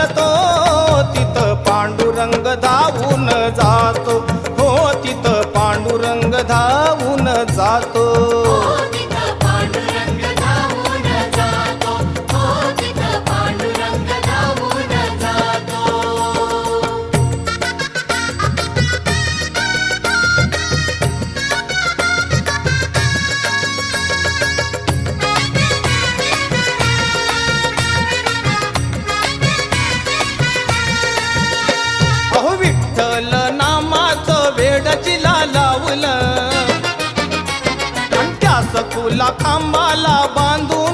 चालतो तिथं पांडुरंग धावून जातो, हो तिथं पांडुरंग धावून जातो. अहो विठ्ठल नामाचं वेड जिला लावलं आणि त्या सखूला खांबाला बांधून